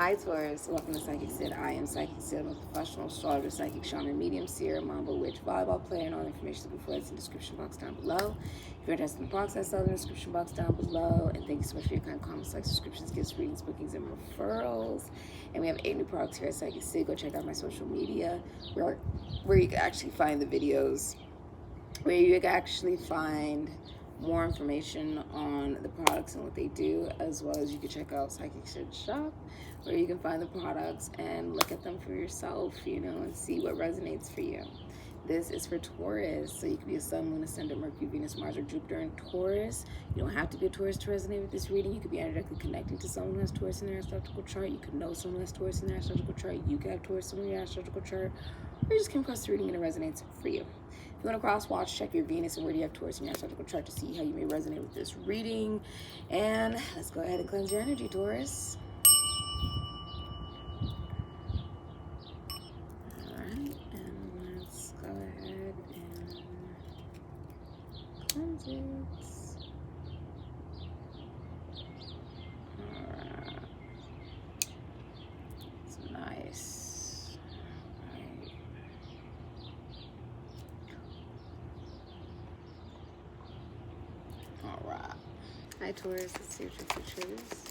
Hi Taurus, welcome to SIKIKSYD. I am SIKIKSYD. I'm a professional astrologer, psychic, shaman, medium, seer, mambo, witch, volleyball player, and all the information before it's in the description box down below. If you're interested in the process, in the description box down below. And thank you so much for your kind comments, like subscriptions, gifts, readings, bookings, and referrals. And we have 8 new products here at SIKIKSYD. Go check out my social media where you can actually find the videos, where you can actually find more information on the products and what they do, as well as you can check out SIKIKSYD shop, where you can find the products and look at them for yourself, you know, and see what resonates for you. This is for Taurus, so you can be a Sun, Moon, Ascendant, Mercury, Venus, Mars, or Jupiter in Taurus. You don't have to be a Taurus to resonate with this reading. You could be energetically connecting to someone who has Taurus in their astrological chart. You could know someone who has Taurus in their astrological chart. You could have Taurus in your astrological chart, or you just came across the reading and it resonates for you. If you want to cross-watch, check your Venus and where do you have Taurus in your astrological chart to see how you may resonate with this reading. And let's go ahead and cleanse your energy, Taurus. All right, and let's go ahead and cleanse it. All right, it's nice. All right. Hi Taurus, let's see what your future is.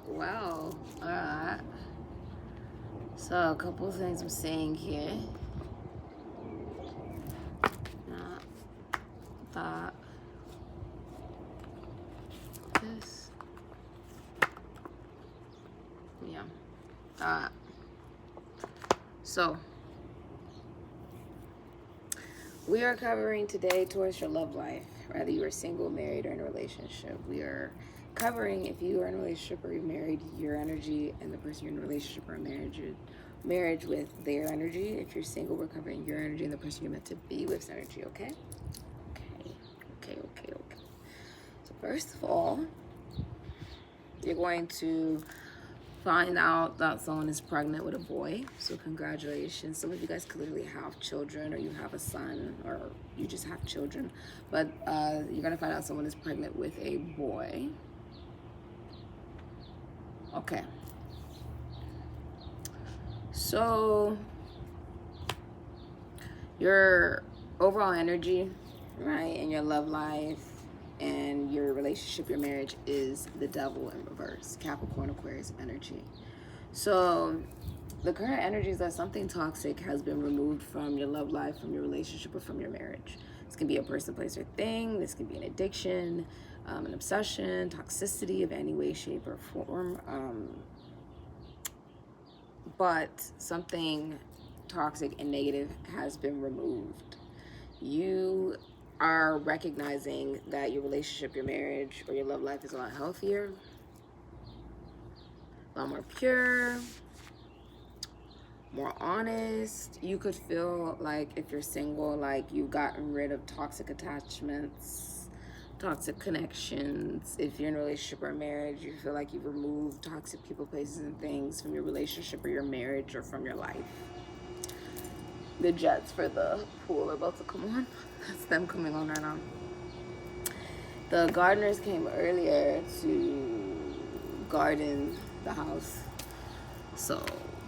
Wow. All right. So a couple of things I'm saying here. That. This. Yeah. All right. So we are covering today towards your love life, whether you are single, married, or in a relationship. We are covering if you are in a relationship or you're married, your energy, and the person you're in a relationship or marriage with, their energy. If you're single, we're covering your energy and the person you're meant to be with's energy, okay? Okay. So first of all, you're going to find out that someone is pregnant with a boy. So congratulations. Some of you guys clearly have children, or you have a son, or you just have children. But you're going to find out someone is pregnant with a boy. Okay. So your overall energy, right, and your love life and your relationship, your marriage, is the devil in reverse, Capricorn, Aquarius energy. So the current energy is that something toxic has been removed from your love life, from your relationship, or from your marriage. This can be a person, place, or thing. This can be an addiction, an obsession, toxicity of any way, shape, or form. But something toxic and negative has been removed. You are recognizing that your relationship, your marriage, or your love life is a lot healthier, a lot more pure, more honest. You could feel like, if you're single, like you've gotten rid of toxic attachments, toxic connections. If you're in a relationship or a marriage, you feel like you've removed toxic people, places, and things from your relationship or your marriage or from your life. The jets for the pool are about to come on. That's them coming on right now. The gardeners came earlier to garden the house. So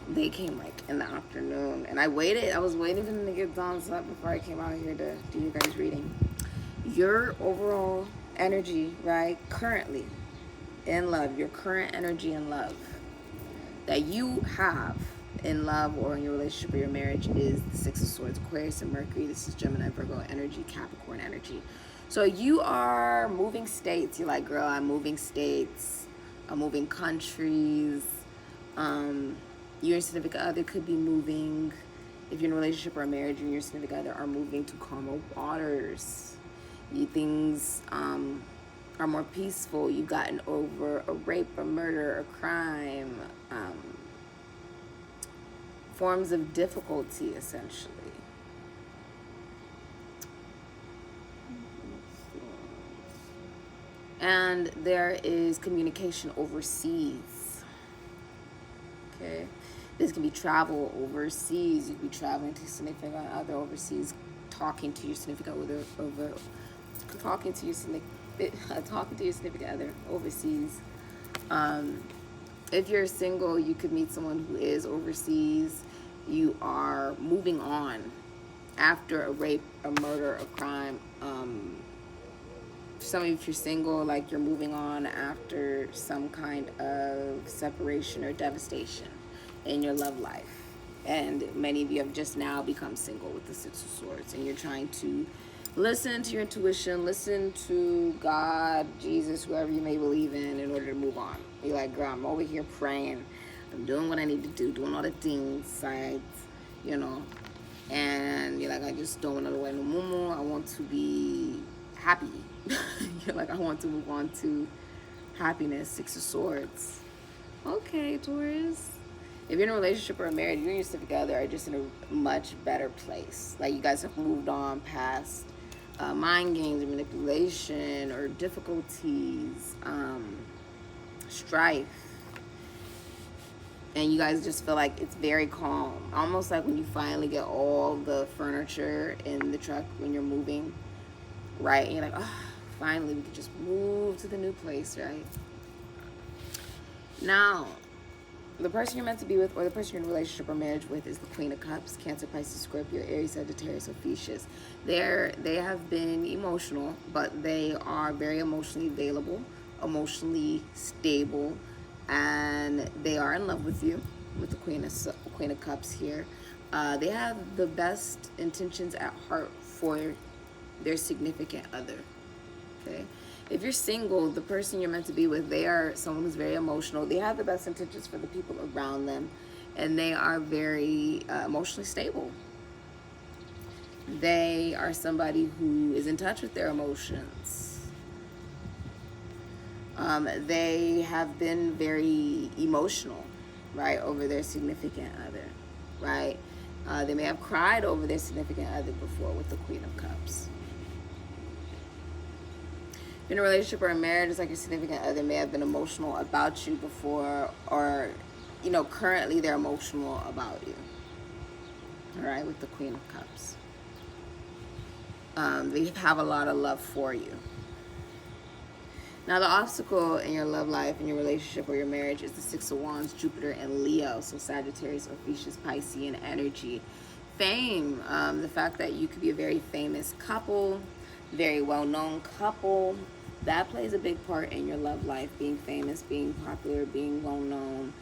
they came like in the afternoon. And I was waiting for them to get done before I came out here to do you guys' reading. Your overall energy, right, currently your current energy in love that you have in love or in your relationship or your marriage is the Six of Swords, Aquarius and Mercury. This is Gemini, Virgo energy, Capricorn energy. So you are moving states. You're like, girl, I'm moving states. I'm moving countries. Your significant other could be moving. If you're in a relationship or a marriage, you and your significant other are moving to calmer waters. Things are more peaceful. You've gotten over a rape, a murder, a crime, forms of difficulty, essentially. And there is communication overseas. Okay. This can be travel overseas. You could be traveling to your significant other overseas, talking to your significant other talking to your significant other overseas. If you're single, you could meet someone who is overseas. You are moving on after a rape, a murder, a crime. Some of you, if you're single, like you're moving on after some kind of separation or devastation in your love life. And many of you have just now become single with the Six of Swords, and you're trying to listen to your intuition, listen to God, Jesus, whoever you may believe in order to move on. You're like, girl, I'm over here praying. I'm doing what I need to do, doing all the things, sides, you know. And you're like, I just don't want to wait no more. I want to be happy. You're like, I want to move on to happiness, Six of Swords. Okay, Taurus. If you're in a relationship or a marriage, you and your significant other are just in a much better place. Like, you guys have moved on past mind games or manipulation or difficulties, strife. And you guys just feel like it's very calm. Almost like when you finally get all the furniture in the truck when you're moving, right? And you're like, oh, finally we could just move to the new place, right? Now, the person you're meant to be with, or the person you're in a relationship or marriage with, is the Queen of Cups, Cancer, Pisces, Scorpio, Aries, Sagittarius, Ophiuchus. They have been emotional, but they are very emotionally available, emotionally stable, and they are in love with you, with the Queen of Cups here. They have the best intentions at heart for their significant other, okay? If you're single, the person you're meant to be with, they are someone who's very emotional. They have the best intentions for the people around them, and they are very emotionally stable. They are somebody who is in touch with their emotions. They have been very emotional, right, over their significant other, right? They may have cried over their significant other before with the Queen of Cups. In a relationship or a marriage, it's like your significant other may have been emotional about you before, or, you know, currently they're emotional about you. All right, with the Queen of Cups. They have a lot of love for you. Now, the obstacle in your love life, in your relationship or your marriage, is the Six of Wands, Jupiter and Leo. So Sagittarius, Ophiuchus, Piscean energy. Fame, the fact that you could be a very famous couple, very well-known couple. That plays a big part in your love life, being famous, being popular, being well-known.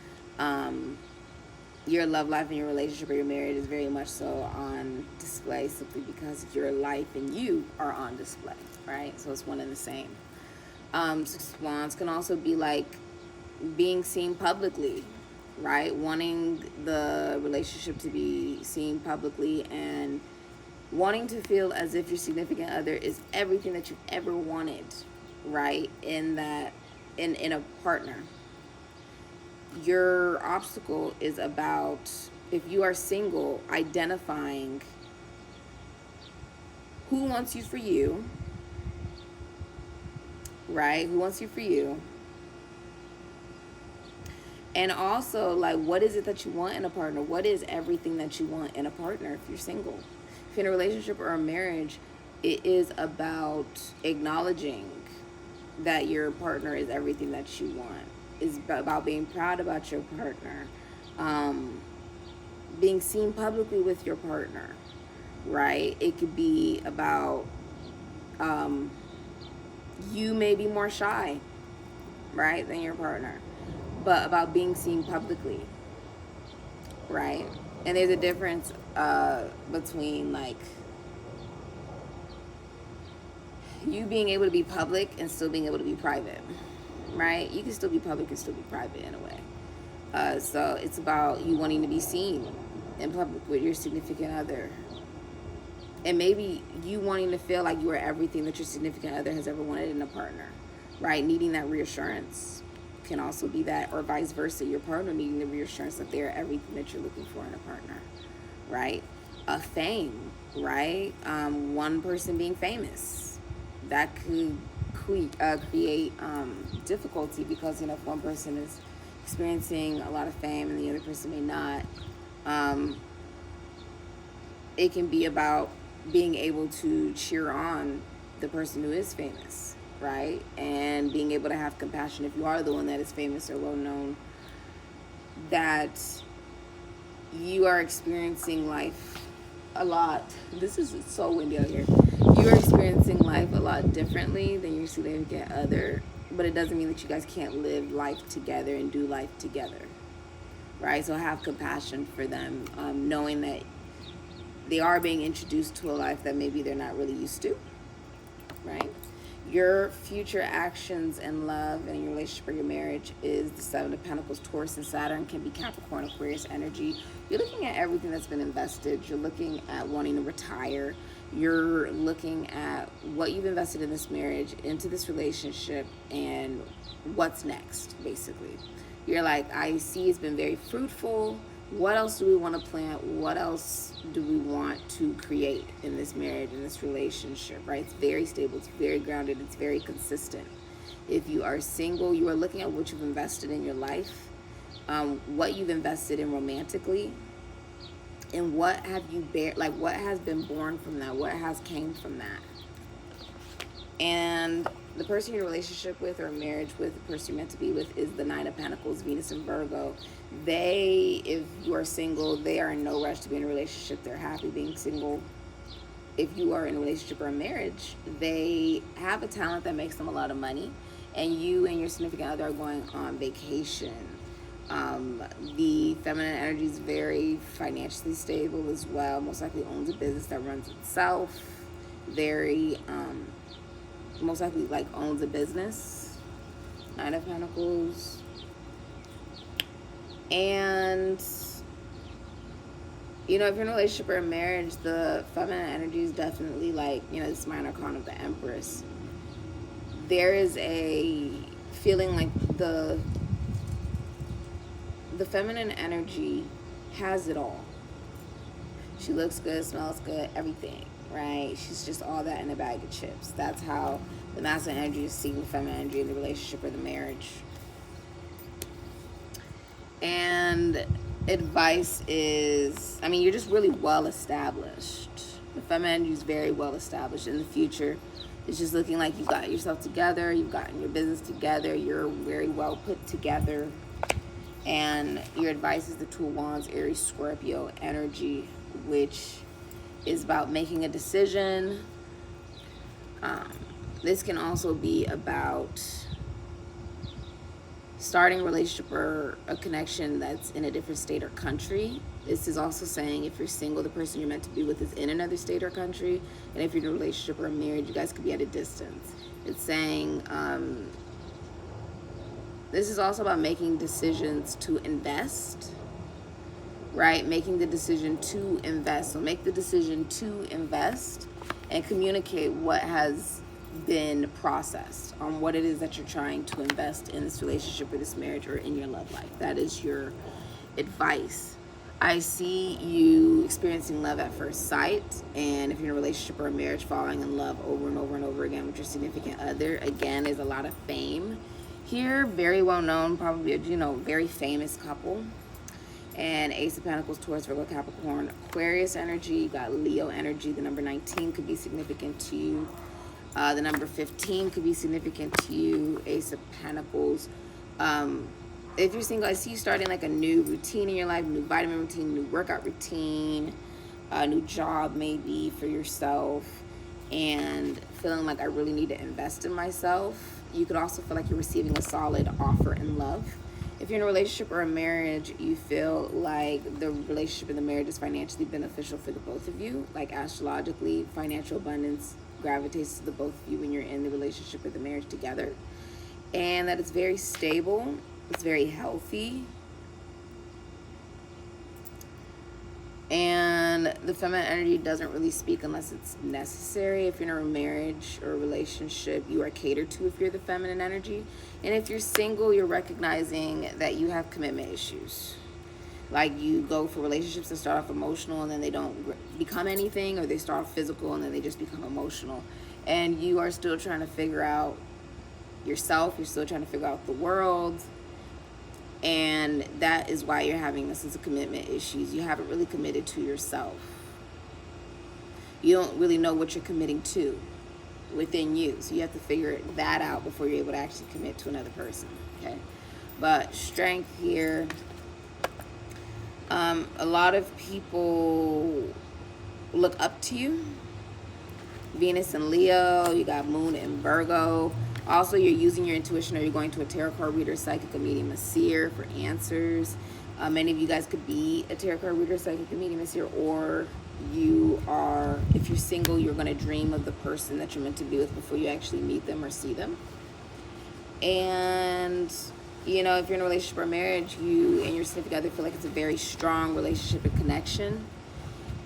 Your love life and your relationship or your marriage is very much so on display, simply because your life and you are on display, right? So it's one and the same. Six of Wands can also be like being seen publicly, right? Wanting the relationship to be seen publicly and wanting to feel as if your significant other is everything that you've ever wanted, right? In a partner. Your obstacle is about, if you are single, identifying who wants you for you, right? Who wants you for you? And also, like, what is it that you want in a partner? What is everything that you want in a partner if you're single? If you're in a relationship or a marriage, it is about acknowledging that your partner is everything that you want. It's about being proud about your partner. Being seen publicly with your partner, right? It could be about you may be more shy, right, than your partner, but about being seen publicly, right? And there's a difference between like you being able to be public and still being able to be private, right? You can still be public and still be private in a way. So it's about you wanting to be seen in public with your significant other. And maybe you wanting to feel like you are everything that your significant other has ever wanted in a partner, right? Needing that reassurance can also be that, or vice versa, your partner needing the reassurance that they're everything that you're looking for in a partner, right? Fame, right? One person being famous, that could create difficulty because, if one person is experiencing a lot of fame and the other person may not, it can be about being able to cheer on the person who is famous, right? And being able to have compassion if you are the one that is famous or well known, that you are experiencing life a lot. This is so windy out here. You are experiencing life a lot differently than your significant other, but it doesn't mean that you guys can't live life together and do life together, right? So have compassion for them, knowing that they are being introduced to a life that maybe they're not really used to, right? Your future actions in love and in your relationship or your marriage is the Seven of Pentacles. Taurus and Saturn can be Capricorn, Aquarius energy. You're looking at everything that's been invested. You're looking at wanting to retire. You're looking at what you've invested in this marriage, into this relationship, and what's next, basically. You're like, I see it's been very fruitful. What else do we want to plant? What else do we want to create in this marriage, in this relationship, right? It's very stable. It's very grounded. It's very consistent. If you are single, you are looking at what you've invested in your life, what you've invested in romantically, and what have you what has been born from that? What has came from that? And the person you're in a relationship with or marriage with, the person you're meant to be with, is the Nine of Pentacles, Venus and Virgo. If you are single, they are in no rush to be in a relationship. They're happy being single. If you are in a relationship or a marriage, they have a talent that makes them a lot of money, and you and your significant other are going on vacation. The feminine energy is very financially stable as well. Most likely owns a business that runs itself. Most likely owns a business. Nine of Pentacles. And if you're in a relationship or a marriage, the feminine energy is definitely this minor arcana of the Empress. There is a feeling like the feminine energy has it all. She looks good, smells good, everything, right? She's just all that in a bag of chips. That's how the masculine energy is seeing the feminine energy in the relationship or the marriage. And advice is, you're just really well established. The feminine energy is very well established. In the future, it's just looking like you've got yourself together, you've gotten your business together, you're very well put together. And your advice is the Two of Wands, Aries, Scorpio energy, which is about making a decision. This can also be about starting a relationship or a connection that's in a different state or country. This is also saying if you're single, the person you're meant to be with is in another state or country. And if you're in a relationship or a marriage, you guys could be at a distance. It's saying this is also about making decisions to invest, right? Making the decision to invest. So make the decision to invest and communicate what has been processed on what it is that you're trying to invest in this relationship or this marriage or in your love life. That is your advice. I see you experiencing love at first sight, and if you're in a relationship or a marriage, falling in love over and over and over again with your significant other. Again, there's a lot of fame here, very well known, probably very famous couple. And Ace of Pentacles, Taurus, Virgo, Capricorn, Aquarius energy. You got Leo energy. The number 19 could be significant to you. The number 15 could be significant to you. Ace of Pentacles. If you're single, I see you starting a new routine in your life, new vitamin routine, new workout routine, a new job maybe for yourself, and feeling like I really need to invest in myself. you could also feel like you're receiving a solid offer in love. If you're in a relationship or a marriage, you feel like the relationship and the marriage is financially beneficial for the both of you. Like astrologically, financial abundance gravitates to the both of you when you're in the relationship or the marriage together. And that it's very stable, it's very healthy. And the feminine energy doesn't really speak unless it's necessary. If you're in a marriage or a relationship, you are catered to if you're the feminine energy. And if you're single, you're recognizing that you have commitment issues. Like you go for relationships that start off emotional and then they don't become anything, or they start off physical and then they just become emotional. And you are still trying to figure out yourself, you're still trying to figure out the world. And that is why you're having this as a commitment issues. You haven't really committed to yourself. You don't really know what you're committing to within you. So you have to figure that out before you're able to actually commit to another person. Okay. But strength here. A lot of people look up to you. Venus and Leo. You got Moon and Virgo. Also, you're using your intuition, or you're going to a tarot card reader, psychic, a medium, a seer for answers. Many of you guys could be a tarot card reader, psychic, a medium, a seer, or you are, if you're single, you're going to dream of the person that you're meant to be with before you actually meet them or see them. And, you know, if you're in a relationship or marriage, you and your significant other feel like it's a very strong relationship and connection.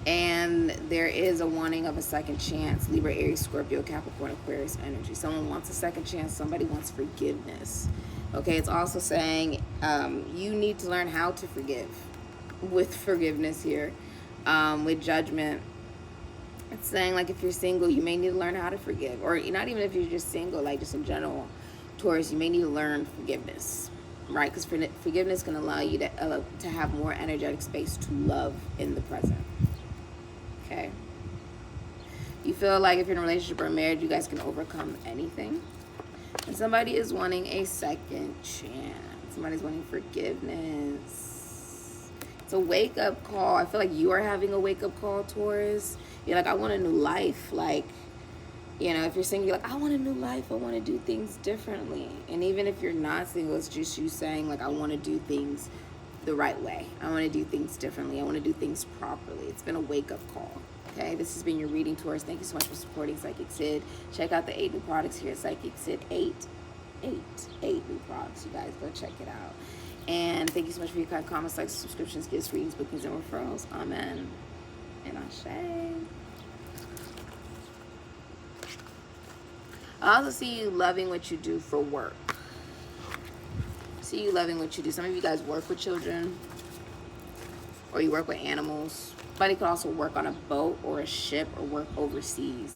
And there is a wanting of a second chance. Libra, Aries, Scorpio, Capricorn, Aquarius energy. Someone wants a second chance. Somebody wants forgiveness. Okay, it's also saying you need to learn how to forgive. With forgiveness here. With judgment. It's saying like if you're single, you may need to learn how to forgive. Or not even if you're just single, like just in general. Taurus, you may need to learn forgiveness. Right? Because forgiveness can allow you to have more energetic space to love in the present. Okay. You feel like if you're in a relationship or a marriage, you guys can overcome anything. And somebody is wanting a second chance. Somebody's wanting forgiveness. It's a wake-up call. I feel like you are having a wake-up call, Taurus. You're like, I want a new life. Like, you know, if you're single, you're like, I want a new life. I want to do things differently. And even if you're not single, it's just you saying, like, I want to do things the right way. I want to do things differently. I want to do things properly. It's been a wake-up call. Okay, this has been your reading, Taurus. Thank you so much for supporting SIKIKSYD. Check out the 8 new products here at SIKIKSYD. 8 new products. You guys go check it out. And thank you so much for your kind comments, likes, subscriptions, gifts, readings, bookings, and referrals. Amen. And Ashe. I also see you loving what you do for work. See you loving what you do. Some of you guys work with children, or you work with animals. Somebody could also work on a boat or a ship or work overseas.